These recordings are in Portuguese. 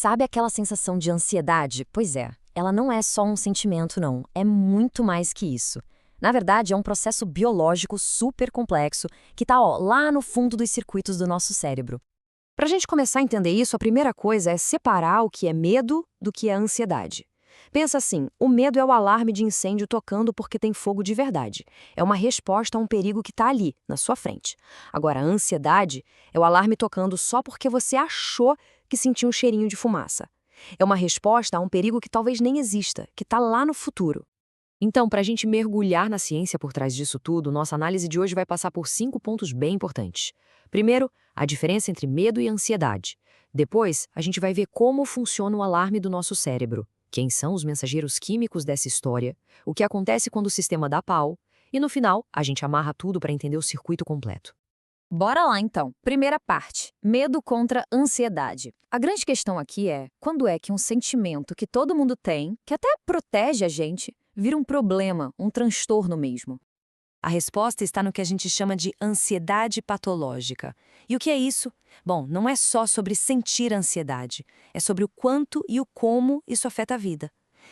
Sabe aquela sensação de ansiedade? Pois é, ela não é só um sentimento, não. É muito mais que isso. Na verdade, é um processo biológico super complexo que está lá no fundo dos circuitos do nosso cérebro. Para a gente começar a entender isso, a primeira coisa é separar o que é medo do que é ansiedade. Pensa assim, o medo é o alarme de incêndio tocando porque tem fogo de verdade. É uma resposta a um perigo que está ali, na sua frente. Agora, a ansiedade é o alarme tocando só porque você achou que sentiu um cheirinho de fumaça. É uma resposta a um perigo que talvez nem exista, que está lá no futuro. Então, para a gente mergulhar na ciência por trás disso tudo, nossa análise de hoje vai passar por 5 pontos bem importantes. Primeiro, a diferença entre medo e ansiedade. Depois, a gente vai ver como funciona o alarme do nosso cérebro, quem são os mensageiros químicos dessa história, o que acontece quando o sistema dá pau, e no final, a gente amarra tudo para entender o circuito completo. Bora lá então. Primeira parte: medo contra ansiedade. A grande questão aqui é quando é que um sentimento que todo mundo tem, que até protege a gente, vira um problema, um transtorno mesmo. A resposta está no que a gente chama de ansiedade patológica. E o que é isso? Bom, não é só sobre sentir ansiedade, é sobre o quanto e o como isso afeta a vida.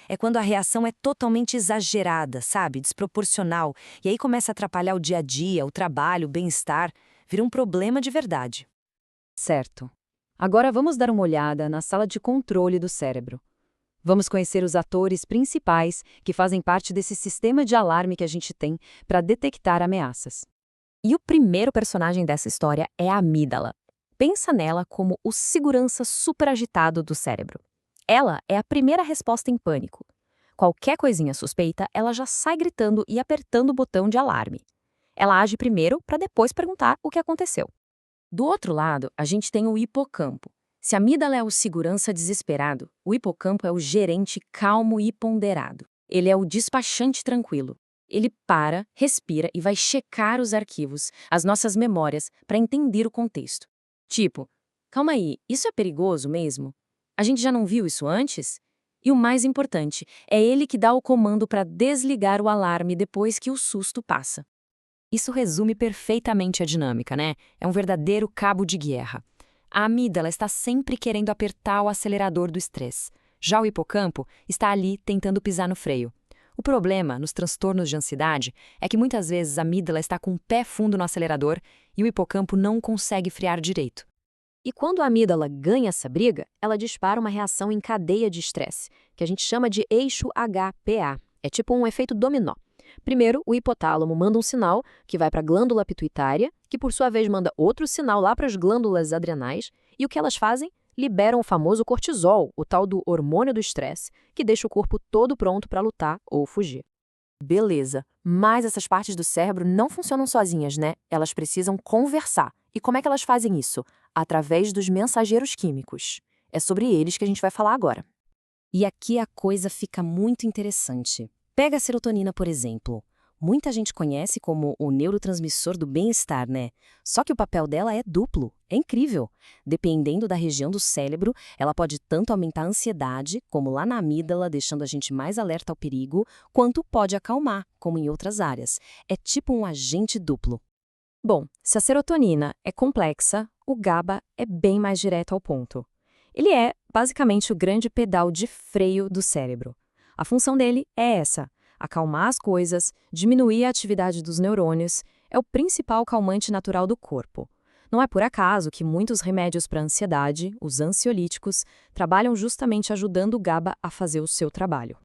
É quando a reação é totalmente exagerada, sabe? Desproporcional, e aí começa a atrapalhar o dia a dia, o trabalho, o bem-estar, vira um problema de verdade. Certo. Agora vamos dar uma olhada na sala de controle do cérebro. Vamos conhecer os atores principais que fazem parte desse sistema de alarme que a gente tem para detectar ameaças. E o primeiro personagem dessa história é a amígdala. Pensa nela como o segurança superagitado do cérebro. Ela é a primeira resposta em pânico. Qualquer coisinha suspeita, ela já sai gritando e apertando o botão de alarme. Ela age primeiro para depois perguntar o que aconteceu. Do outro lado, a gente tem o hipocampo. Se a amígdala é o segurança desesperado, o hipocampo é o gerente calmo e ponderado. Ele é o despachante tranquilo. Ele para, respira e vai checar os arquivos, as nossas memórias, para entender o contexto. Tipo, calma aí, isso é perigoso mesmo? A gente já não viu isso antes? E o mais importante, é ele que dá o comando para desligar o alarme depois que o susto passa. Isso resume perfeitamente a dinâmica, né? É um verdadeiro cabo de guerra. A amígdala está sempre querendo apertar o acelerador do estresse. Já o hipocampo está ali tentando pisar no freio. O problema nos transtornos de ansiedade é que muitas vezes a amígdala está com o pé fundo no acelerador e o hipocampo não consegue frear direito. E quando a amígdala ganha essa briga, ela dispara uma reação em cadeia de estresse, que a gente chama de eixo HPA. É tipo um efeito dominó. Primeiro, o hipotálamo manda um sinal que vai para a glândula pituitária, que por sua vez manda outro sinal lá para as glândulas adrenais, e o que elas fazem? Liberam o famoso cortisol, o tal do hormônio do estresse, que deixa o corpo todo pronto para lutar ou fugir. Beleza, mas essas partes do cérebro não funcionam sozinhas, né? Elas precisam conversar. E como é que elas fazem isso? Através dos mensageiros químicos. É sobre eles que a gente vai falar agora. E aqui a coisa fica muito interessante. Pega a serotonina, por exemplo. Muita gente conhece como o neurotransmissor do bem-estar, né? Só que o papel dela é duplo. É incrível. Dependendo da região do cérebro, ela pode tanto aumentar a ansiedade, como lá na amígdala, deixando a gente mais alerta ao perigo, quanto pode acalmar, como em outras áreas. É tipo um agente duplo. Bom, se a serotonina é complexa, o GABA é bem mais direto ao ponto. Ele é, basicamente, o grande pedal de freio do cérebro. A função dele é essa: acalmar as coisas, diminuir a atividade dos neurônios, é o principal calmante natural do corpo. Não é por acaso que muitos remédios para ansiedade, os ansiolíticos, trabalham justamente ajudando o GABA a fazer o seu trabalho.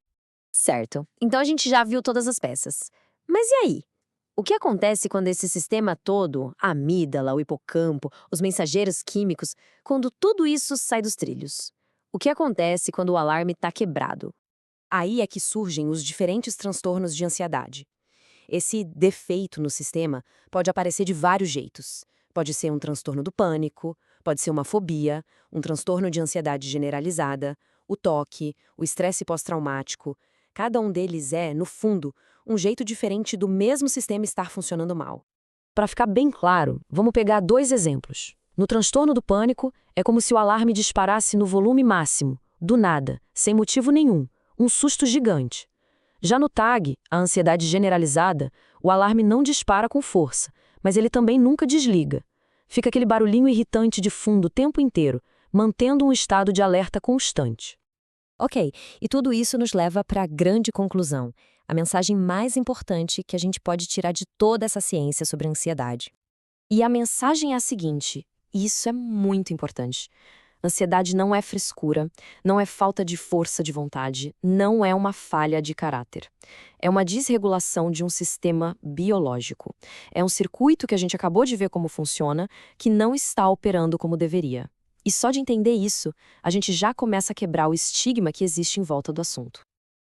Certo, então a gente já viu todas as peças. Mas e aí? O que acontece quando esse sistema todo, a amígdala, o hipocampo, os mensageiros químicos, quando tudo isso sai dos trilhos? O que acontece quando o alarme está quebrado? Aí é que surgem os diferentes transtornos de ansiedade. Esse defeito no sistema pode aparecer de vários jeitos. Pode ser um transtorno do pânico, pode ser uma fobia, um transtorno de ansiedade generalizada, o toque, o estresse pós-traumático. Cada um deles é, no fundo, um jeito diferente do mesmo sistema estar funcionando mal. Para ficar bem claro, vamos pegar 2 exemplos. No transtorno do pânico, é como se o alarme disparasse no volume máximo, do nada, sem motivo nenhum. Um susto gigante. Já no TAG, a ansiedade generalizada, o alarme não dispara com força, mas ele também nunca desliga. Fica aquele barulhinho irritante de fundo o tempo inteiro, mantendo um estado de alerta constante. Ok, e tudo isso nos leva para a grande conclusão, a mensagem mais importante que a gente pode tirar de toda essa ciência sobre a ansiedade. E a mensagem é a seguinte, e isso é muito importante. Ansiedade não é frescura, não é falta de força de vontade, não é uma falha de caráter. É uma desregulação de um sistema biológico. É um circuito que a gente acabou de ver como funciona, que não está operando como deveria. E só de entender isso, a gente já começa a quebrar o estigma que existe em volta do assunto.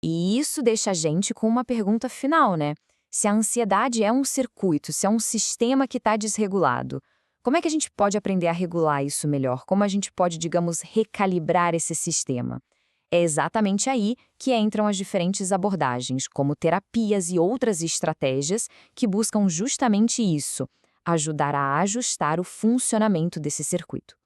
E isso deixa a gente com uma pergunta final, né? Se a ansiedade é um circuito, se é um sistema que está desregulado, como é que a gente pode aprender a regular isso melhor? Como a gente pode, digamos, recalibrar esse sistema? É exatamente aí que entram as diferentes abordagens, como terapias e outras estratégias que buscam justamente isso, ajudar a ajustar o funcionamento desse circuito.